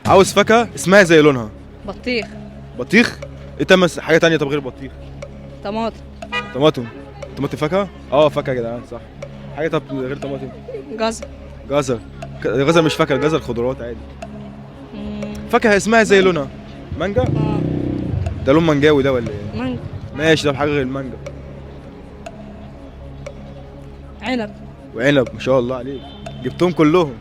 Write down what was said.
عاوز فاكهه اسمها زي لونها. بطيخ. بطيخ؟ ايه تمس حاجه تانية طب غير بطيخ؟ طماطم. طماطم. طماطم فاكهه؟ اه فاكهه يا جدعان صح. حاجه طب غير طماطم. جزر. جزر. جزر مش فاكهه، جزر خضروات عادي. مم. فاكهه اسمها زي لونها. مانجا؟ اه. ده لون منجاوي ده ولا ايه؟ مانجا. ماشي، طب حاجه غير المانجا. عنب. وعنب، ما شاء الله عليك، جبتهم كلهم.